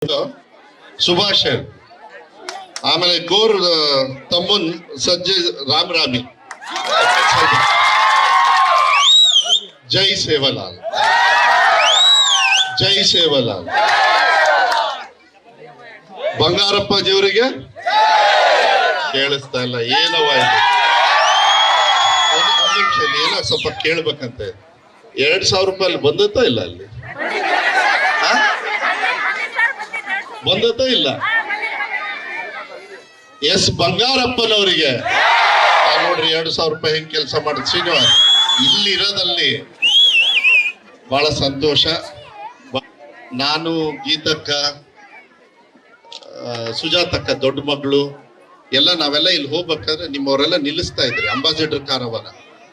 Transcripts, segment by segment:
ಸುಭಾಷ್ ಆಮೇಲೆ ಗೋರ್ ತಮ್ಮನ್ ಸಜ್ಜೆ ರಾಮರಾಮಿ ಜೈ ಸೇವಲಾಲ್ ಜೈ ಸೇವಲಾಲ್ ಬಂಗಾರಪ್ಪಾಜಿಯವರಿಗೆ ಕೇಳಿಸ್ತಾ ಇಲ್ಲ ಏನವ ಒಂದ್ ನಿಮಿಷ ಏನ ಸ್ವಲ್ಪ ಕೇಳ್ಬೇಕಂತೆ 2,000 ರೂಪಾಯಿ ಬಂದತ್ತಾ ಇಲ್ಲ ಅಲ್ಲಿ ಬಂದತ್ತ ಇಲ್ಲ ಎಸ್ ಬಂಗಾರಪ್ಪನವರಿಗೆ ನೋಡ್ರಿ 2,000 ರೂಪಾಯಿ ಹೆಂಗ್ ಕೆಲಸ ಮಾಡಿದ್ ಶ್ರೀನಿವಾಸ್ ಇಲ್ಲಿ ಇರೋದಲ್ಲಿ ಬಹಳ ಸಂತೋಷ. ನಾನು ಗೀತಕ್ಕ ಸುಜಾತಕ್ಕ ದೊಡ್ಡ ಮಗಳು ಎಲ್ಲ ನಾವೆಲ್ಲ ಇಲ್ಲಿ ಹೋಗ್ಬೇಕಾದ್ರೆ ನಿಮ್ಮವರೆಲ್ಲ ನಿಲ್ಲಿಸ್ತಾ ಇದ್ರಿ ಅಂಬಾಸಿಡರ್ ಕಾರವನ.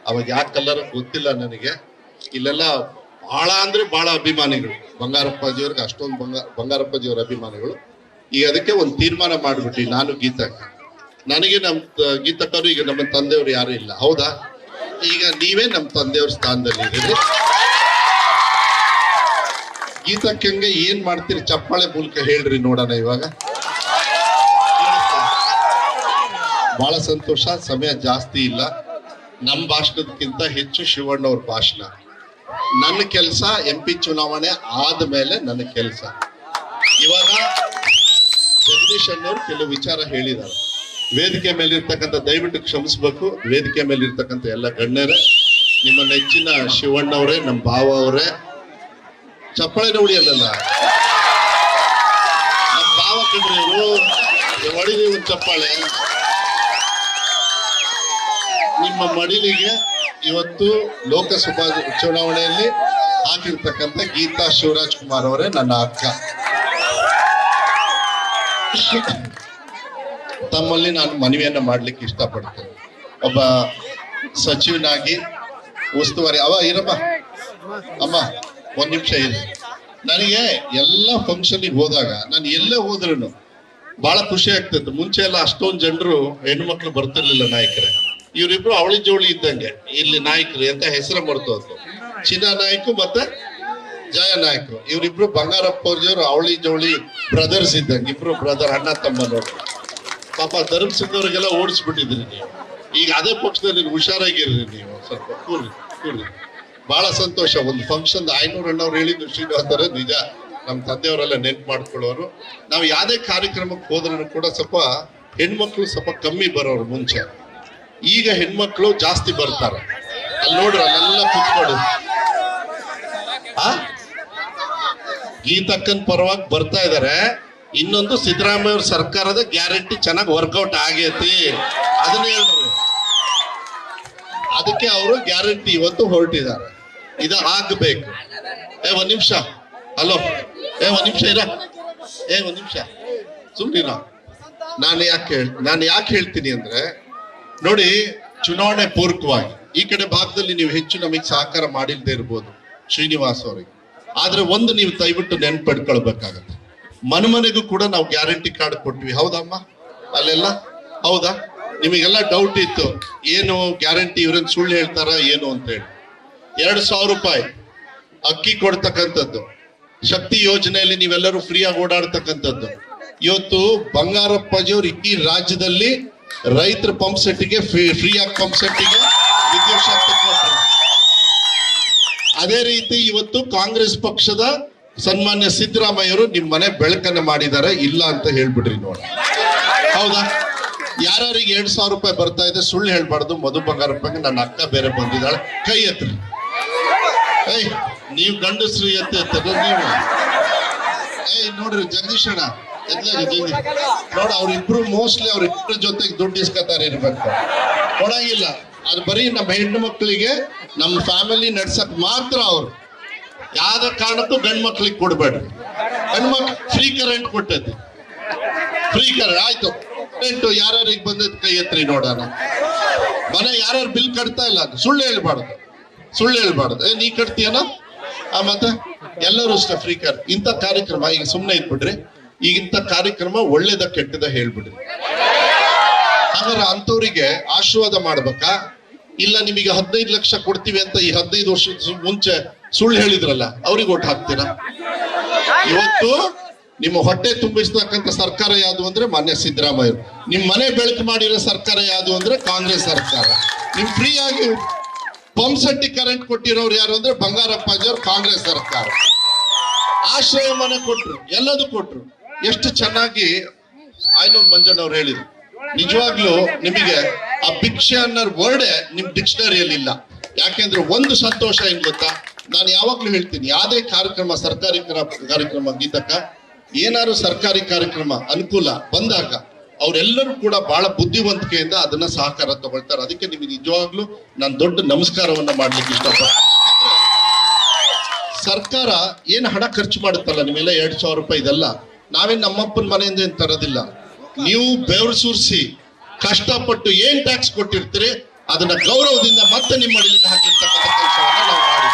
ಅವಾಗ ಯಾವ ಕಲರ್ ಗೊತ್ತಿಲ್ಲ ನನಗೆ. ಇಲ್ಲೆಲ್ಲ ಬಹಳ ಅಂದ್ರೆ ಬಹಳ ಅಭಿಮಾನಿಗಳು ಬಂಗಾರಪ್ಪಾಜಿಯವ್ರಿಗೆ, ಅಷ್ಟೊಂದು ಬಂಗಾರಪ್ಪಾಜಿಯವ್ರ ಅಭಿಮಾನಿಗಳು. ಈಗ ಅದಕ್ಕೆ ಒಂದು ತೀರ್ಮಾನ ಮಾಡ್ಬಿಟ್ಟಿ ನಾನು ಗೀತಕ್ಕ, ನನಗೆ ನಮ್ ಗೀತಕ್ಕರು ಈಗ ನಮ್ಮ ತಂದೆಯವ್ರು ಯಾರು ಇಲ್ಲ, ಹೌದಾ? ಈಗ ನೀವೇ ನಮ್ಮ ತಂದೆಯವ್ರ ಸ್ಥಾನದಲ್ಲಿ ಇದ್ದೀರಿ. ಗೀತಕ್ಕಂಗೆ ಏನ್ ಮಾಡ್ತೀರಿ ಚಪ್ಪಾಳೆ ಮೂಲಕ ಹೇಳ್ರಿ ನೋಡೋಣ. ಇವಾಗ ಬಹಳ ಸಂತೋಷ. ಸಮಯ ಜಾಸ್ತಿ ಇಲ್ಲ. ನಮ್ಮ ಭಾಷಣದಕ್ಕಿಂತ ಹೆಚ್ಚು ಶಿವಣ್ಣವ್ರ ಭಾಷಣ. ನನ್ನ ಕೆಲಸ MP ಚುನಾವಣೆ ಆದ್ಮೇಲೆ ನನ್ನ ಕೆಲಸ. ಇವಾಗ ಜಗದೀಶ್ ಅನ್ನೋರು ಕೆಲವು ವಿಚಾರ ಹೇಳಿದ್ದಾರೆ. ವೇದಿಕೆ ಮೇಲೆ ಇರ್ತಕ್ಕಂಥ ದಯವಿಟ್ಟು ಕ್ಷಮಿಸ್ಬೇಕು. ವೇದಿಕೆ ಮೇಲೆ ಇರ್ತಕ್ಕಂಥ ಎಲ್ಲ ಗಣ್ಯರೇ, ನಿಮ್ಮ ನೆಚ್ಚಿನ ಶಿವಣ್ಣವರೇ, ನಮ್ಮ ಭಾವ ಅವರೇ, ಚಪ್ಪಾಳೆ ಉಳಿಯಲ್ಲ ನಮ್ಮ ಭಾವ ಕಣ್ರಿ ಇವರು, ಹೊಡಿಲಿ ಒಂದು ಚಪ್ಪಾಳೆ ನಿಮ್ಮ ಮಡಿಲಿಗೆ. ಇವತ್ತು ಲೋಕಸಭಾ ಚುನಾವಣೆಯಲ್ಲಿ ಹಾಕಿರ್ತಕ್ಕಂಥ ಗೀತಾ ಶಿವರಾಜ್ ಕುಮಾರ್ ಅವರೇ ನನ್ನ ಅಕ್ಕ. ತಮ್ಮಲ್ಲಿ ನಾನು ಮನವಿಯನ್ನ ಮಾಡ್ಲಿಕ್ಕೆ ಇಷ್ಟಪಡ್ತೇನೆ. ಒಬ್ಬ ಸಚಿವನಾಗಿ ಉಸ್ತುವಾರಿ ಇರಮ್ಮ ಅಮ್ಮ ಒಂದ್ ನಿಮಿಷ ಇದೆ. ನನಗೆ ಎಲ್ಲ ಫಂಕ್ಷನ್ಗೆ ಹೋದಾಗ ನಾನು ಎಲ್ಲೇ ಹೋದ್ರೂ ಬಹಳ ಖುಷಿ ಆಗ್ತದೆ. ಮುಂಚೆ ಎಲ್ಲ ಅಷ್ಟೊಂದು ಜನರು ಹೆಣ್ಮಕ್ಳು ಬರ್ತಿರ್ಲಿಲ್ಲ ನಾಯಕರೇ. ಇವರಿಬ್ರು ಅವಳಿ ಜೋಳಿ ಇದ್ದಂಗೆ ಇಲ್ಲಿ ನಾಯಕರು ಅಂತ ಹೆಸರು ಮರ್ತೋದು. ಚಿನ್ನ ನಾಯ್ಕು ಮತ್ತೆ ಜಯ ನಾಯ್ಕರು, ಇವರಿಬ್ರು ಬಂಗಾರಪ್ಪ ಅವ್ರವ್ರು ಅವಳಿ ಜೋಳಿ ಬ್ರದರ್ಸ್ ಇದ್ದಂಗೆ, ಇಬ್ರು ಬ್ರದರ್, ಅಣ್ಣ ತಮ್ಮ ನೋಡ್ರಿ. ಪಾಪ ಧರ್ಮಸಿಂಗ್ ಅವ್ರಿಗೆಲ್ಲ ಓಡಿಸ್ಬಿಟ್ಟಿದ್ರಿ ನೀವು. ಈಗ ಅದೇ ಪಕ್ಷದಲ್ಲಿ ಹುಷಾರಾಗಿರ್ರಿ ನೀವು, ಸ್ವಲ್ಪ ಕೂರ್ರಿ. ಬಹಳ ಸಂತೋಷ. ಒಂದು ಫಂಕ್ಷನ್ 500 ಅಣ್ಣವ್ರು ಹೇಳಿದ್ರು ಶ್ರೀನಿವಾಸರೇ, ನಿಜ ನಮ್ಮ ತಂದೆಯವರೆಲ್ಲ ನೆನ್ಪು ಮಾಡ್ಕೊಳ್ಳೋರು. ನಾವು ಯಾವ್ದೇ ಕಾರ್ಯಕ್ರಮಕ್ಕೆ ಹೋದ್ರೂ ಕೂಡ ಸ್ವಲ್ಪ ಹೆಣ್ಮಕ್ಳು ಸ್ವಲ್ಪ ಕಮ್ಮಿ ಬರೋರು ಮುಂಚೆ. ಈಗ ಹೆಣ್ಮಕ್ಳು ಜಾಸ್ತಿ ಬರ್ತಾರೆ. ಅಲ್ಲಿ ನೋಡ್ರಿ, ಅಲ್ಲೆಲ್ಲ ಕುತ್ಕೊಡು. ಗೀತಕ್ಕನ್ ಪರವಾಗಿ ಬರ್ತಾ ಇದಾರೆ. ಇನ್ನೊಂದು ಸಿದ್ದರಾಮಯ್ಯ ಅವ್ರ ಸರ್ಕಾರದ ಗ್ಯಾರಂಟಿ ಚೆನ್ನಾಗಿ ವರ್ಕೌಟ್ ಆಗೈತಿ, ಅದನ್ನ ಹೇಳ್ರಿ. ಅದಕ್ಕೆ ಅವರು ಗ್ಯಾರಂಟಿ ಇವತ್ತು ಹೊರಟಿದ್ದಾರೆ. ಇದು ಆಗ್ಬೇಕು. ಒಂದ್ ನಿಮಿಷ, ಹಲೋ, ಒಂದ್ ನಿಮಿಷ ಇರ, ಒಂದ್ ನಿಮಿಷ ಸುಮ್ನಿರ. ನಾನು ಯಾಕೆ ಹೇಳ್ತೀನಿ ಅಂದ್ರೆ, ನೋಡಿ, ಚುನಾವಣೆ ಪೂರ್ವಕವಾಗಿ ಈ ಕಡೆ ಭಾಗದಲ್ಲಿ ನೀವು ಹೆಚ್ಚು ನಮಗೆ ಸಹಕಾರ ಮಾಡಿಲ್ದೇ ಇರ್ಬೋದು ಶ್ರೀನಿವಾಸ್ ಅವರಿಗೆ. ಆದ್ರೆ ಒಂದು ನೀವು ದಯವಿಟ್ಟು ನೆನ್ಪಡ್ಕೊಳ್ಬೇಕಾಗತ್ತೆ, ಮನೆಗೂ ಕೂಡ ನಾವು ಗ್ಯಾರಂಟಿ ಕಾರ್ಡ್ ಕೊಟ್ವಿ, ಹೌದಮ್ಮ? ಅಲ್ಲೆಲ್ಲ ಹೌದಾ? ನಿಮಗೆಲ್ಲ ಡೌಟ್ ಇತ್ತು, ಏನು ಗ್ಯಾರಂಟಿ ಇವ್ರನ್ನ ಸುಳ್ಳು ಹೇಳ್ತಾರ ಏನು ಅಂತ ಹೇಳಿ. 2,000 ರೂಪಾಯಿ ಅಕ್ಕಿ ಕೊಡ್ತಕ್ಕಂಥದ್ದು, ಶಕ್ತಿ ಯೋಜನೆಯಲ್ಲಿ ನೀವೆಲ್ಲರೂ ಫ್ರೀಯಾಗಿ ಓಡಾಡ್ತಕ್ಕಂಥದ್ದು. ಇವತ್ತು ಬಂಗಾರಪ್ಪಾಜಿಯವರು ಈ ರಾಜ್ಯದಲ್ಲಿ ರೈತರ ಪಂಪ್ ಸೆಟ್ಗೆ ಫ್ರೀಯಾಗಿ ಪಂಪ್ ಸೆಟ್ಗೆ ವಿದ್ಯುತ್ ಶಕ್ತಿ ಕೊಟ್ಟರು. ಅದೇ ರೀತಿ ಇವತ್ತು ಕಾಂಗ್ರೆಸ್ ಪಕ್ಷದ ಸನ್ಮಾನ್ಯ ಸಿದ್ದರಾಮಯ್ಯವರು ನಿಮ್ಮ ಮನೆ ಬೆಳಕನ್ನ ಮಾಡಿದ್ದಾರೆ, ಇಲ್ಲ ಅಂತ ಹೇಳ್ಬಿಡ್ರಿ ನೋಡಿ, ಹೌದಾ? ಯಾರಿಗೆ 2,000 ರೂಪಾಯಿ ಬರ್ತಾ ಇದೆ ಸುಳ್ಳು ಹೇಳ್ಬಾರ್ದು. ಮಧು ಬಂಗಾರಪ್ಪಗೆ ನನ್ನ ಅಕ್ಕ ಬೇರೆ ಬಂದಿದ್ದಾಳೆ, ಕೈ ಎತ್ರಿ. ನೀವು ಗಂಡಸ್ರು ಎತ್ತ ನೀವು. ನೋಡ್ರಿ ಜಗದೀಶ್ ಅಣ್ಣ ನೋಡ, ಅವ್ರಿಬ್ರು ಮೋಸ್ಟ್ಲಿ ಅವ್ರಿಬ್ರ ಜೊತೆಗೆ ದುಡ್ಡು ಇಸ್ಕೊತಾರೆ ಇರ್ಬೇಕು, ಕೊಡಂಗಿಲ್ಲ. ಅದು ಬರೀ ನಮ್ಮ ಹೆಣ್ಣು ಮಕ್ಕಳಿಗೆ, ನಮ್ಮ ಫ್ಯಾಮಿಲಿ ನಡ್ಸಕ್ ಮಾತ್ರ. ಅವ್ರು ಯಾವ್ದ ಕಾರಣಕ್ಕೂ ಗಂಡು ಮಕ್ಳಿಗೆ ಕೊಡ್ಬೇಡ್ರಿ. ಗಂಡು ಮಕ್ಳು ಫ್ರೀ ಕರೆಂಟ್ ಕೊಟ್ಟೈತಿ, ಫ್ರೀ ಕರೆಂಟ್ ಆಯ್ತು. ಕರೆಂಟು ಯಾರ್ಯಾರಿಗೆ ಬಂದೈತಿ ಕೈ ಎತ್ರಿ ನೋಡೋಣ. ಮನೆ ಯಾರ್ಯಾರು ಬಿಲ್ ಕಟ್ತಾ ಇಲ್ಲ, ಸುಳ್ಳು ಹೇಳ್ಬಾರ್ದು. ನೀ ಕಟ್ತೀಯನ? ಮತ್ತೆ ಎಲ್ಲರೂ ಅಷ್ಟೇ ಫ್ರೀ ಕರೆಂಟ್. ಇಂಥ ಕಾರ್ಯಕ್ರಮ ಈಗ ಸುಮ್ಮನೆ ಇದ್ಬಿಡ್ರಿ. ಈಗ ಇಂಥ ಕಾರ್ಯಕ್ರಮ ಒಳ್ಳೇದ ಕೆಟ್ಟದ ಹೇಳ್ಬಿಡ್ರಿ. ಹಾಗಾದ್ರೆ ಅಂಥವ್ರಿಗೆ ಆಶೀರ್ವಾದ ಮಾಡ್ಬೇಕಾ? ಇಲ್ಲ ನಿಮಗೆ 15 ಲಕ್ಷ ಕೊಡ್ತೀವಿ ಅಂತ ಈ 15 ವರ್ಷದ ಮುಂಚೆ ಸುಳ್ಳು ಹೇಳಿದ್ರಲ್ಲ, ಅವ್ರಿಗೆ ಓಟ್ ಹಾಕ್ತೀರಾ? ಇವತ್ತು ನಿಮ್ಮ ಹೊಟ್ಟೆ ತುಂಬಿಸ್ತಕ್ಕಂಥ ಸರ್ಕಾರ ಯಾವುದು ಅಂದ್ರೆ ಮಾನ್ಯ ಸಿದ್ದರಾಮಯ್ಯ. ನಿಮ್ ಮನೆ ಬೆಳಕು ಮಾಡಿರೋ ಸರ್ಕಾರ ಯಾವುದು ಅಂದ್ರೆ ಕಾಂಗ್ರೆಸ್ ಸರ್ಕಾರ. ನಿಮ್ ಫ್ರೀ ಆಗಿ ಪಂಪ್ ಸೆಟ್ಟಿ ಕರೆಂಟ್ ಕೊಟ್ಟಿರೋರು ಯಾರು ಅಂದ್ರೆ ಬಂಗಾರಪ್ಪಾಜಿಯವ್ರು, ಕಾಂಗ್ರೆಸ್ ಸರ್ಕಾರ. ಆಶ್ರಯ ಮನೆ ಕೊಟ್ರು, ಎಲ್ಲದೂ ಕೊಟ್ರು. ಎಷ್ಟು ಚೆನ್ನಾಗಿ ಆಯ್ನೂರ್ ಮಂಜಣ್ಣವ್ರು ಹೇಳಿದ್ರು. ನಿಜವಾಗ್ಲೂ ನಿಮಗೆ ಆ ಭಿಕ್ಷೆ ಅನ್ನೋ ವರ್ಡೇ ನಿಮ್ ಡಿಕ್ಷನರಿಯಲ್ಲಿ ಇಲ್ಲ. ಯಾಕೆಂದ್ರೆ ಒಂದು ಸಂತೋಷ ಏನ್ ಗೊತ್ತಾ, ನಾನು ಯಾವಾಗ್ಲೂ ಹೇಳ್ತೀನಿ, ಯಾವುದೇ ಕಾರ್ಯಕ್ರಮ, ಸರ್ಕಾರಿ ಕಾರ್ಯಕ್ರಮ, ಗೀತಕ್ಕ ಏನಾದ್ರು ಸರ್ಕಾರಿ ಕಾರ್ಯಕ್ರಮ ಅನುಕೂಲ ಬಂದಾಗ ಅವರೆಲ್ಲರೂ ಕೂಡ ಬಹಳ ಬುದ್ಧಿವಂತಿಕೆಯಿಂದ ಅದನ್ನ ಸಹಕಾರ ತಗೊಳ್ತಾರೆ. ಅದಕ್ಕೆ ನಿಮಗೆ ನಿಜವಾಗ್ಲೂ ನಾನು ದೊಡ್ಡ ನಮಸ್ಕಾರವನ್ನ ಮಾಡ್ಲಿಕ್ಕೆ ಇಷ್ಟಪಡ್ತೀನಿ. ಸರ್ಕಾರ ಏನ್ ಹಣ ಖರ್ಚು ಮಾಡುತ್ತಲ್ಲ, ನಿಮ್ಮೆಲ್ಲ 2,000 ರೂಪಾಯಿ ಇದೆಲ್ಲ ನಾವೇನ್ ನಮ್ಮಪ್ಪನ ಮನೆಯಿಂದ ಏನ್ ತರೋದಿಲ್ಲ. ನೀವು ಬೆವರು ಸುರಿಸಿ ಕಷ್ಟಪಟ್ಟು ಏನ್ ಟ್ಯಾಕ್ಸ್ ಕೊಟ್ಟಿರ್ತೀರಿ ಅದನ್ನ ಗೌರವದಿಂದ ಮತ್ತೆ ನಿಮ್ಮ ಮಡಿಲಿಗೆ ಹಾಕಿರ್ತಕ್ಕಂಥ ಕೆಲಸವನ್ನ ನಾವು ಮಾಡಿ.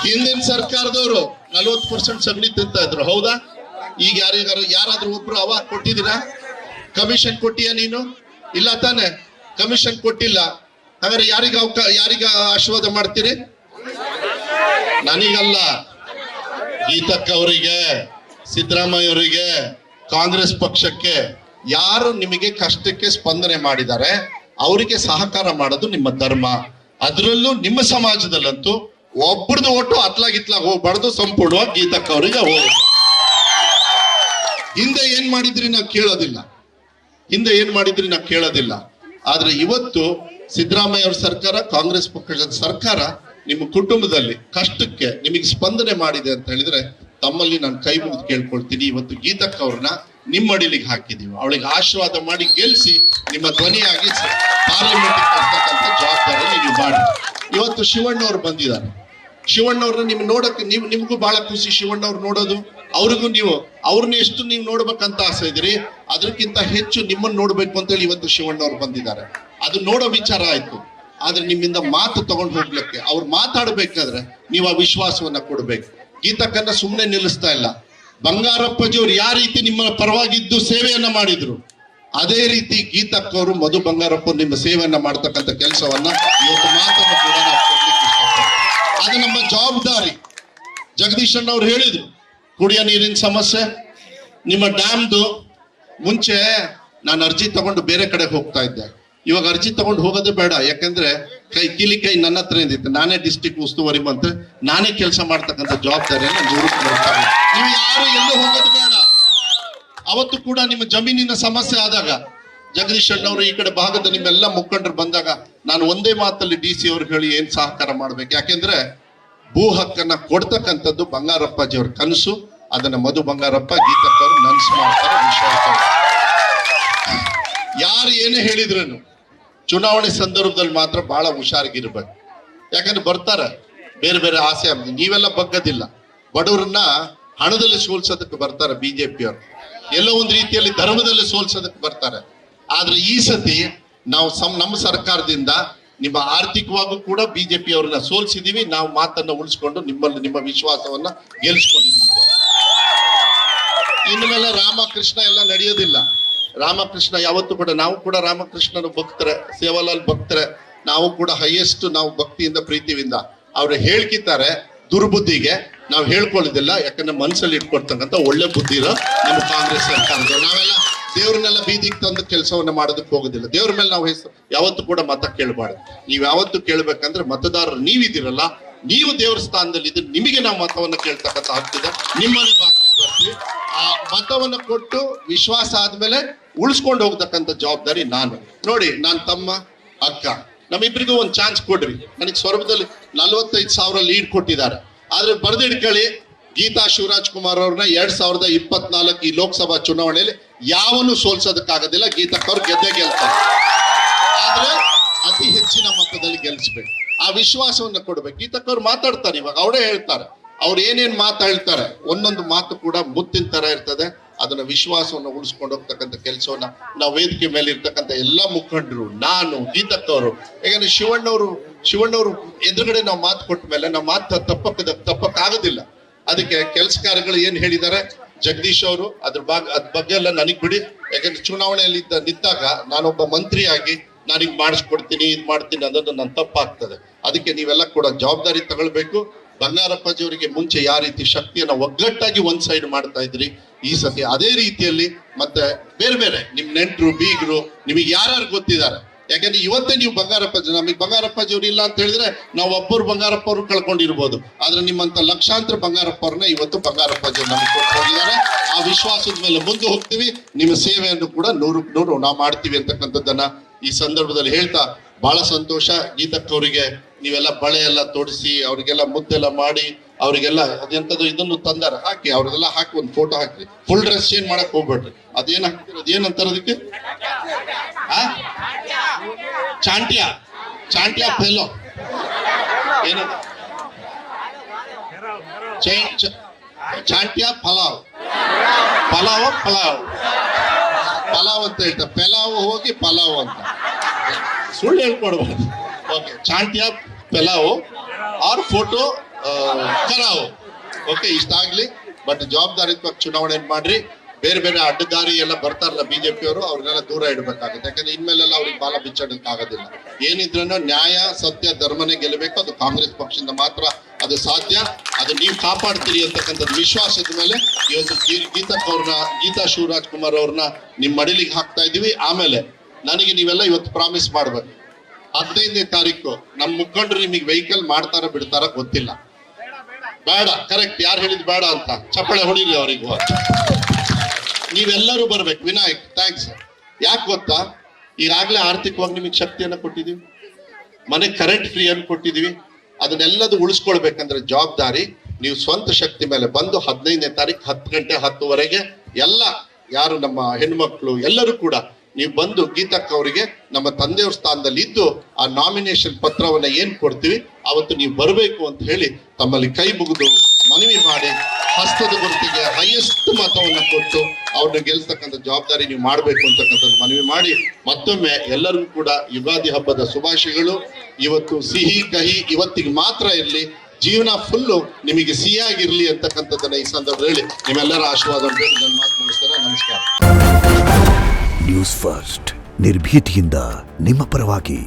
ಹಿಂದಿನ ಸರ್ಕಾರದವರು 40% ಸಗಣಿ ತಿಂತಾ ಇದ್ರು, ಹೌದಾ? ಈಗ ಯಾರಾದ್ರೂ ಒಬ್ರು ಅವ ಕೊಟ್ಟಿದ್ದೀರಾ? ಕಮಿಷನ್ ಕೊಟ್ಟಿಯಾ ನೀನು? ಇಲ್ಲ ತಾನೆ, ಕಮಿಷನ್ ಕೊಟ್ಟಿಲ್ಲ. ಹಾಗಾದ್ರೆ ಯಾರಿಗ ಆಶೀರ್ವಾದ ಮಾಡ್ತೀರಿ? ನನಗಲ್ಲ, ಗೀತಕ್ಕ ಅವರಿಗೆ, ಸಿದ್ದರಾಮಯ್ಯ ಅವರಿಗೆ, ಕಾಂಗ್ರೆಸ್ ಪಕ್ಷಕ್ಕೆ. ಯಾರು ನಿಮಗೆ ಕಷ್ಟಕ್ಕೆ ಸ್ಪಂದನೆ ಮಾಡಿದ್ದಾರೆ ಅವರಿಗೆ ಸಹಕಾರ ಮಾಡೋದು ನಿಮ್ಮ ಧರ್ಮ. ಅದರಲ್ಲೂ ನಿಮ್ಮ ಸಮಾಜದಲ್ಲಂತೂ ಒಬ್ಬರದು ಒಟ್ಟು ಅತ್ಲಾಗಿತ್ಲಾಗ ಹೋಗ್ಬಾರ್ದು, ಸಂಪೂರ್ಣವಾಗಿ ಗೀತಕ್ಕ ಅವರಿಗೆ ಹೋಗಿ. ಹಿಂದೆ ಏನ್ ಮಾಡಿದ್ರಿ ನಾವು ಕೇಳೋದಿಲ್ಲ. ಆದ್ರೆ ಇವತ್ತು ಸಿದ್ದರಾಮಯ್ಯ ಅವ್ರ ಸರ್ಕಾರ, ಕಾಂಗ್ರೆಸ್ ಪಕ್ಷದ ಸರ್ಕಾರ ನಿಮ್ಮ ಕುಟುಂಬದಲ್ಲಿ ಕಷ್ಟಕ್ಕೆ ನಿಮಗೆ ಸ್ಪಂದನೆ ಮಾಡಿದೆ ಅಂತ ಹೇಳಿದ್ರೆ ತಮ್ಮಲ್ಲಿ ನಾನು ಕೈ ಮುಗಿದು ಕೇಳ್ಕೊಳ್ತೀನಿ. ಇವತ್ತು ಗೀತಕ್ಕ ಅವ್ರನ್ನ ನಿಮ್ಮ ಅಡಿಲಿಗೆ ಹಾಕಿದೀವಿ. ಅವಳಿಗೆ ಆಶೀರ್ವಾದ ಮಾಡಿ ಗೆಲ್ಸಿ ನಿಮ್ಮ ಧ್ವನಿಯಾಗಿ ಪಾರ್ಲಿಮೆಂಟ್ ಕರ್ತಕ್ಕಂಥ ಜವಾಬ್ದಾರಿ ನೀವು ಮಾಡಿ. ಇವತ್ತು ಶಿವಣ್ಣವ್ರು ಬಂದಿದ್ದಾರೆ. ಶಿವಣ್ಣವ್ರನ್ನ ನಿಮ್ ನೋಡಕ್ಕೆ ನಿಮ್ಗೂ ಬಹಳ ಖುಷಿ ಶಿವಣ್ಣವ್ರು ನೋಡೋದು. ಅವ್ರಿಗೂ ಅವ್ರನ್ನ ಎಷ್ಟು ನೀವು ನೋಡ್ಬೇಕಂತ ಆಸೆ ಇದ್ರಿ, ಅದಕ್ಕಿಂತ ಹೆಚ್ಚು ನಿಮ್ಮನ್ನ ನೋಡ್ಬೇಕು ಅಂತ ಹೇಳಿ ಇವತ್ತು ಶಿವಣ್ಣವ್ರು ಬಂದಿದ್ದಾರೆ. ಅದು ನೋಡೋ ವಿಚಾರ ಆಯ್ತು. ಆದ್ರೆ ನಿಮ್ಮಿಂದ ಮಾತು ತಗೊಂಡು ಹೋಗ್ಲಿಕ್ಕೆ, ಅವ್ರು ಮಾತಾಡ್ಬೇಕಾದ್ರೆ ನೀವು ಆ ವಿಶ್ವಾಸವನ್ನ ಕೊಡ್ಬೇಕು. ಗೀತಕ್ಕನ್ನ ಸುಮ್ಮನೆ ನಿಲ್ಲಿಸ್ತಾ ಇಲ್ಲ. ಬಂಗಾರಪ್ಪಾಜಿಯವ್ರು ಯಾವ ರೀತಿ ನಿಮ್ಮ ಪರವಾಗಿದ್ದು ಸೇವೆಯನ್ನ ಮಾಡಿದ್ರು, ಅದೇ ರೀತಿ ಗೀತಕ್ಕವರು, ಮಧು ಬಂಗಾರಪ್ಪ ನಿಮ್ಮ ಸೇವೆಯನ್ನ ಮಾಡ್ತಕ್ಕಂಥ ಕೆಲಸವನ್ನ ಇವತ್ತು ಮಾತನ್ನು ಕೂಡ ನಾವು ಕೊಡ್ಲಿಕ್ಕೆ ಇಷ್ಟಪಡ್ತೀವಿ. ಅದು ನಮ್ಮ ಜವಾಬ್ದಾರಿ. ಜಗದೀಶ್ ಅಣ್ಣ ಅವ್ರು ಹೇಳಿದ್ರು, ಕುಡಿಯೋ ನೀರಿನ ಸಮಸ್ಯೆ, ನಿಮ್ಮ ಡ್ಯಾಮ್ದು. ಮುಂಚೆ ನಾನು ಅರ್ಜಿ ತಗೊಂಡು ಬೇರೆ ಕಡೆ ಹೋಗ್ತಾ ಇದ್ದೆ. ಇವಾಗ ಅರ್ಜಿ ತಗೊಂಡು ಹೋಗೋದೇ ಬೇಡ. ಯಾಕಂದ್ರೆ ಕೈ ನನ್ನ ಹತ್ರ ಇದ್ದಿತ್ತು. ನಾನೇ ಡಿಸ್ಟ್ರಿಕ್ಟ್ ಉಸ್ತುವಾರಿ ಮಂತ್ರಿ, ನಾನೇ ಕೆಲಸ ಮಾಡ್ತಕ್ಕಂಥ ಜವಾಬ್ದಾರಿಯನ್ನು ನೀವು ಯಾರು ಎಲ್ಲೂ ಹೋಗೋದು ಬೇಡ. ಅವತ್ತು ಕೂಡ ನಿಮ್ಮ ಜಮೀನಿನ ಸಮಸ್ಯೆ ಆದಾಗ ಜಗದೀಶ್ ಅಣ್ಣವರು ಈ ಕಡೆ ಭಾಗದ ನಿಮ್ಮೆಲ್ಲ ಮುಖಂಡರು ಬಂದಾಗ ನಾನು ಒಂದೇ ಮಾತಲ್ಲಿ DC ಅವ್ರಿಗೆ ಹೇಳಿ ಏನ್ ಸಹಕಾರ ಮಾಡ್ಬೇಕು. ಯಾಕೆಂದ್ರೆ ಭೂ ಹಕ್ಕನ್ನ ಕೊಡ್ತಕ್ಕಂಥದ್ದು ಬಂಗಾರಪ್ಪಾಜಿ ಅವ್ರ ಕನಸು. ಅದನ್ನ ಮಧು ಬಂಗಾರಪ್ಪ, ಗೀತಕ್ಕ ಅವರು ನನ್ಸು ಮಾಡ್ತಾರೆ. ವಿಶ್ವಾಸ ಯಾರು ಏನೇ ಹೇಳಿದ್ರೇನು ಚುನಾವಣೆ ಸಂದರ್ಭದಲ್ಲಿ ಮಾತ್ರ ಬಹಳ ಹುಷಾರಾಗಿರ್ಬೇಕು. ಯಾಕಂದ್ರೆ ಬರ್ತಾರೆ ಬೇರೆ ಬೇರೆ ಆಸೆ. ನೀವೆಲ್ಲ ಬಗ್ಗದಿಲ್ಲ. ಬಡವರನ್ನ ಹಣದಲ್ಲಿ ಸೋಲ್ಸೋದಕ್ಕೆ ಬರ್ತಾರೆ ಬಿಜೆಪಿಯವರು, ಎಲ್ಲೋ ಒಂದು ರೀತಿಯಲ್ಲಿ ಧರ್ಮದಲ್ಲಿ ಸೋಲ್ಸೋದಕ್ಕೆ ಬರ್ತಾರೆ. ಆದ್ರೆ ಈ ಸತಿ ನಾವು ನಮ್ಮ ಸರ್ಕಾರದಿಂದ ನಿಮ್ಮ ಆರ್ಥಿಕವಾಗೂ ಕೂಡ ಬಿಜೆಪಿ ಅವ್ರನ್ನ ಸೋಲ್ಸಿದೀವಿ. ನಾವು ಮಾತನ್ನ ಉಳಿಸ್ಕೊಂಡು ನಿಮ್ಮ ವಿಶ್ವಾಸವನ್ನ ಗೆಲ್ಸ್ಕೊಂಡಿದೀವಿ. ಇನ್ನು ಮೇಲೆ ರಾಮಕೃಷ್ಣ ಎಲ್ಲ ನಡೆಯೋದಿಲ್ಲ. ರಾಮಕೃಷ್ಣ ಯಾವತ್ತೂ ಕೂಡ, ನಾವು ಕೂಡ ರಾಮಕೃಷ್ಣನ ಭಕ್ತರೆ, ಸೇವಾಲಾಲ್ ಭಕ್ತರೆ. ನಾವು ಕೂಡ ಹೈಯೆಸ್ಟ್ ನಾವು ಭಕ್ತಿಯಿಂದ ಪ್ರೀತಿಯಿಂದ ಅವ್ರು ಹೇಳ್ಕಿದ್ದಾರೆ. ದುರ್ಬುದ್ಧಿಗೆ ನಾವು ಹೇಳ್ಕೊಳ್ಳೋದಿಲ್ಲ. ಯಾಕಂದ್ರೆ ಮನಸ್ಸಲ್ಲಿ ಇಟ್ಕೊಡ್ತಕ್ಕಂಥ ಒಳ್ಳೆ ಬುದ್ಧಿ ಇರೋ ನಮ್ಮ ಕಾಂಗ್ರೆಸ್ ಸರ್ಕಾರದ. ನಾವೆಲ್ಲ ದೇವ್ರನ್ನೆಲ್ಲ ಬೀದಿಗೆ ತಂದು ಕೆಲಸವನ್ನ ಮಾಡೋದಕ್ಕೆ ಹೋಗೋದಿಲ್ಲ. ದೇವ್ರ ಮೇಲೆ ನಾವು ಯಾವತ್ತೂ ಕೂಡ ಮತ ಕೇಳಬಾರ್ದು. ನೀವ್ ಯಾವತ್ತು ಕೇಳ್ಬೇಕಂದ್ರೆ ಮತದಾರರು ನೀವಿದ್ದೀರಲ್ಲ, ನೀವು ದೇವ್ರ ಸ್ಥಾನದಲ್ಲಿ ಇದ್ರೆ ನಿಮಗೆ ನಾವು ಮತವನ್ನ ಕೇಳ್ತಕ್ಕಂಥ ಆಗ್ತಿದೆ. ನಿಮ್ಮನೆ ಬಾಗಿಲಿಗೆ ಬರ್ತೀವಿ. ಆ ಮತವನ್ನ ಕೊಟ್ಟು ವಿಶ್ವಾಸ ಆದ್ಮೇಲೆ ಉಳಿಸ್ಕೊಂಡು ಹೋಗ್ತಕ್ಕಂಥ ಜವಾಬ್ದಾರಿ ನಾನು. ನೋಡಿ, ನಾನ್ ತಮ್ಮ ಅಕ್ಕ, ನಮ್ಮಿಬ್ರಿಗೂ ಒಂದು ಚಾನ್ಸ್ ಕೊಡ್ರಿ. ನನಗೆ ಸ್ವರ್ಗದಲ್ಲಿ 45,000 ಲೀಡ್ ಕೊಟ್ಟಿದ್ದಾರೆ. ಆದ್ರೆ ಬರ್ದಿಡ್ಕೊಳ್ಳಿ, ಗೀತಾ ಶಿವರಾಜ್ ಕುಮಾರ್ ಅವ್ರನ್ನ 2024 ಈ ಲೋಕಸಭಾ ಚುನಾವಣೆಯಲ್ಲಿ ಯಾವನು ಸೋಲ್ಸೋದಕ್ಕಾಗೋದಿಲ್ಲ. ಗೀತಕ್ಕವ್ರು ಗೆದ್ದೇ ಗೆಲ್ತಾರೆ. ಆದ್ರೆ ಅತಿ ಹೆಚ್ಚಿನ ಮತದಲ್ಲಿ ಗೆಲ್ಸ್ಬೇಕು. ಆ ವಿಶ್ವಾಸವನ್ನ ಕೊಡ್ಬೇಕು. ಗೀತಕ್ಕವ್ರು ಮಾತಾಡ್ತಾರೆ. ಇವಾಗ ಅವರೇ ಹೇಳ್ತಾರೆ, ಅವ್ರು ಏನೇನ್ ಮಾತಾಡ್ತಾರೆ ಒಂದೊಂದು ಮಾತು ಕೂಡ ಮುತ್ತಿನ ತರ ಇರ್ತದೆ. ಅದನ್ನ ವಿಶ್ವಾಸವನ್ನ ಉಳಿಸ್ಕೊಂಡು ಹೋಗ್ತಕ್ಕಂಥ ಕೆಲಸವನ್ನ ನಾವು ವೇದಿಕೆ ಮೇಲೆ ಇರ್ತಕ್ಕಂಥ ಎಲ್ಲಾ ಮುಖಂಡರು, ನಾನು, ಗೀತಕ್ಕವರು. ಯಾಕಂದ್ರೆ ಶಿವಣ್ಣವರು ಎದುರುಗಡೆ ನಾವು ಮಾತು ಕೊಟ್ಟ ಮೇಲೆ ನಾವು ಮಾತು ತಪ್ಪಕ್ಕಾಗೋದಿಲ್ಲ. ಅದಕ್ಕೆ ಕೆಲಸ ಕಾರ್ಯಗಳು ಏನ್ ಹೇಳಿದ್ದಾರೆ ಜಗದೀಶ್ ಅವರು, ಅದ್ರ ಬಗ್ಗೆ ಎಲ್ಲ ನನಗ್ ಬಿಡಿ. ಯಾಕಂದ್ರೆ ಚುನಾವಣೆಯಲ್ಲಿ ನಿಂತಾಗ ನಾನೊಬ್ಬ ಮಂತ್ರಿಯಾಗಿ ನಾನೀಗ ಮಾಡಿಸ್ಕೊಡ್ತೀನಿ, ಇದ್ ಮಾಡ್ತೀನಿ ಅನ್ನೋದು ನನ್ನ ತಪ್ಪಾಗ್ತದೆ. ಅದಕ್ಕೆ ನೀವೆಲ್ಲ ಕೂಡ ಜವಾಬ್ದಾರಿ ತಗೊಳ್ಬೇಕು. ಬಂಗಾರಪ್ಪಾಜಿಯವರಿಗೆ ಮುಂಚೆ ಯಾವ ರೀತಿ ಶಕ್ತಿಯನ್ನ ಒಗ್ಗಟ್ಟಾಗಿ ಒಂದ್ ಸೈಡ್ ಮಾಡ್ತಾ ಇದ್ರಿ, ಈ ಸತಿ ಅದೇ ರೀತಿಯಲ್ಲಿ ಮತ್ತೆ ಬೇರೆ ಬೇರೆ ನಿಮ್ ನೆಂಟರು ಬೀಗರು ನಿಮಗೆ ಯಾರ್ಯಾರು ಗೊತ್ತಿದ್ದಾರೆ. ಯಾಕಂದ್ರೆ ಇವತ್ತೇ ನೀವು ಬಂಗಾರಪ್ಪಾಜಿ, ನಮಗೆ ಬಂಗಾರಪ್ಪಾಜಿ ಅವ್ರು ಇಲ್ಲ ಅಂತ ಹೇಳಿದ್ರೆ ನಾವು ಒಬ್ಬರು ಬಂಗಾರಪ್ಪ ಅವ್ರು ಕಳ್ಕೊಂಡಿರ್ಬೋದು, ಆದ್ರೆ ನಿಮ್ಮಂತ ಲಕ್ಷಾಂತರ ಬಂಗಾರಪ್ಪ ಅವ್ರನ್ನ ಇವತ್ತು ಬಂಗಾರಪ್ಪಾಜಿ ನಮಗೆ ಕೊಟ್ಟು ಹೋಗಿದ್ದಾರೆ. ಆ ವಿಶ್ವಾಸದ ಮೇಲೆ ಮುಂದೆ ಹೋಗ್ತೀವಿ, ನಿಮ್ಮ ಸೇವೆಯನ್ನು ಕೂಡ 100ಕ್ಕೆ 100 ನಾವು ಮಾಡ್ತೀವಿ ಅಂತಕ್ಕಂಥದ್ದನ್ನ ಈ ಸಂದರ್ಭದಲ್ಲಿ ಹೇಳ್ತಾ, ಬಹಳ ಸಂತೋಷ. ಗೀತಕ್ಕ ಅವರಿಗೆ ನೀವೆಲ್ಲ ಬಳೆ ಎಲ್ಲ ತೊಡಿಸಿ ಅವ್ರಿಗೆಲ್ಲ ಮುದ್ದೆಲ್ಲ ಮಾಡಿ ಅವ್ರಿಗೆಲ್ಲ ಅದೆಂತದ್ದು ಇದನ್ನು ತಂದಾರ ಹಾಕಿ ಅವ್ರಿಗೆಲ್ಲ ಹಾಕಿ ಒಂದು ಫೋಟೋ ಹಾಕ್ರಿ. ಫುಲ್ ಡ್ರೆಸ್ ಚೇಂಜ್ ಮಾಡಕ್ ಹೋಗ್ಬೇಡ್ರಿ. ಅದೇನ್ ಹಾಕ್ತಿರ, ಅದೇನಂತಾರ ಅದಕ್ಕೆ ಚಾಂಟ್ಯಾ ಫೆಲೋ ಏನ ಚಾಂಟ್ಯಾ ಪಲಾವ್ ಅಂತ ಹೇಳ್ತಾರೆ. ಪೆಲಾವ್ ಹೋಗಿ ಪಲಾವ್ ಅಂತ ಸುಳ್ಳು ಹೇಳ್ಕೊಡ್ಬಾರ್ದು. ಓಕೆ, ಚಾಂಟ್ಯಾ ಪೆಲಾವ್ ಆರ್ ಫೋಟೋ ಕರಾವ್. ಓಕೆ, ಇಷ್ಟ ಆಗ್ಲಿ. ಬಟ್ ಜವಾಬ್ದಾರಿತ್ವಾಗಿ ಚುನಾವಣೆ ಮಾಡ್ರಿ. ಬೇರೆ ಬೇರೆ ಅಡ್ಡದಾರಿ ಎಲ್ಲ ಬರ್ತಾರಲ್ಲ ಬಿಜೆಪಿ ಅವರು, ಅವ್ರನ್ನೆಲ್ಲ ದೂರ ಇಡ್ಬೇಕಾಗುತ್ತೆ. ಯಾಕಂದ್ರೆ ಇನ್ಮೇಲೆಲ್ಲ ಅವ್ರಿಗೆ ಬಾಲ ಬಿಚ್ಚಾಡಕ್ ಆಗೋದಿಲ್ಲ. ಏನಿದ್ರೂ ನ್ಯಾಯ ಸತ್ಯ ಧರ್ಮನೇ ಗೆಲ್ಲಬೇಕು. ಅದು ಕಾಂಗ್ರೆಸ್ ಪಕ್ಷದಿಂದ ಮಾತ್ರ ಅದು ಸಾಧ್ಯ. ಅದು ನೀವು ಕಾಪಾಡ್ತೀರಿ ಅಂತಕ್ಕಂಥದ್ದು ವಿಶ್ವಾಸದ ಮೇಲೆ ಇವತ್ತು ಗೀತಾ ಶಿವರಾಜ್ ಕುಮಾರ್ ಅವ್ರನ್ನ ನಿಮ್ ಮಡಿಲಿಗೆ ಹಾಕ್ತಾ ಇದೀವಿ. ಆಮೇಲೆ ನನಗೆ ನೀವೆಲ್ಲ ಇವತ್ತು ಪ್ರಾಮಿಸ್ ಮಾಡ್ಬೇಕು, 15ನೇ ತಾರೀಕು ನಮ್ಮ ಮುಖಂಡರು ನಿಮಗೆ ವೆಹಿಕಲ್ ಮಾಡ್ತಾರ ಬಿಡ್ತಾರ ಗೊತ್ತಿಲ್ಲ. ಬೇಡ, ಕರೆಕ್ಟ್, ಯಾರು ಹೇಳಿದ್ ಬೇಡ ಅಂತ ಚಪ್ಪಳೆ ಹೊಡೀರಿ ಅವರಿಗೂ. ನೀವೆಲ್ಲರೂ ಬರ್ಬೇಕು. ವಿನಾಯಕ್, ಥ್ಯಾಂಕ್ಸ್. ಯಾಕೆ ಗೊತ್ತಾ, ಈಗಾಗಲೇ ಆರ್ಥಿಕವಾಗಿ ನಿಮಗೆ ಶಕ್ತಿಯನ್ನ ಕೊಟ್ಟಿದೀವಿ, ಮನೆ ಕರೆಂಟ್ ಫ್ರೀ ಅನ್ನು ಕೊಟ್ಟಿದೀವಿ. ಅದನ್ನೆಲ್ಲದು ಉಳಿಸ್ಕೊಳ್ಬೇಕಂದ್ರೆ ಜವಾಬ್ದಾರಿ ನೀವು ಸ್ವಂತ ಶಕ್ತಿ ಮೇಲೆ ಬಂದು 15ನೇ ತಾರೀಕು 10 ಗಂಟೆ 10ವರೆಗೆ ಎಲ್ಲ ಯಾರು ನಮ್ಮ ಹೆಣ್ಮಕ್ಳು ಎಲ್ಲರೂ ಕೂಡ ನೀವು ಬಂದು ಗೀತಕ್ಕ ಅವರಿಗೆ ನಮ್ಮ ತಂದೆಯವ್ರ ಸ್ಥಾನದಲ್ಲಿ ಇದ್ದು ಆ ನಾಮಿನೇಷನ್ ಪತ್ರವನ್ನ ಏನ್ ಕೊಡ್ತೀವಿ ಅವತ್ತು ನೀವು ಬರಬೇಕು ಅಂತ ಹೇಳಿ ತಮ್ಮಲ್ಲಿ ಕೈ ಮುಗಿದು ಮನವಿ ಮಾಡಿ ಹಸ್ತದ ಗುರುತಿಗೆ ಹೈಯೆಸ್ಟ್ ಮತವನ್ನ ಕೊಟ್ಟು ಅವ್ರನ್ನ ಗೆಲ್ಸ್ತಕ್ಕಂಥ ಜವಾಬ್ದಾರಿ ನೀವು ಮಾಡ್ಬೇಕು ಅಂತಕ್ಕಂಥದ್ದು ಮನವಿ ಮಾಡಿ, ಮತ್ತೊಮ್ಮೆ ಎಲ್ಲರಿಗೂ ಕೂಡ ಯುಗಾದಿ ಹಬ್ಬದ ಶುಭಾಶಯಗಳು. ಇವತ್ತು ಸಿಹಿ ಕಹಿ ಇವತ್ತಿಗೆ ಮಾತ್ರ ಇರಲಿ, ಜೀವನ ಫುಲ್ಲು ನಿಮಗೆ ಸಿಹಿಯಾಗಿರ್ಲಿ ಅಂತಕ್ಕಂಥದ್ದನ್ನ ಈ ಸಂದರ್ಭದಲ್ಲಿ ಹೇಳಿ ನಿಮ್ಮೆಲ್ಲರ ಆಶೀರ್ವಾದ ಬೇಕು. ನನ್ನ ಮಾತು ಮುಗಿಸ್ತಾರೆ. ನಮಸ್ಕಾರ. ನ್ಯೂಸ್ ಫಸ್ಟ್, ನಿರ್ಭೀತಿಯಿಂದ ನಿಮ್ಮ ಪರವಾಗಿ.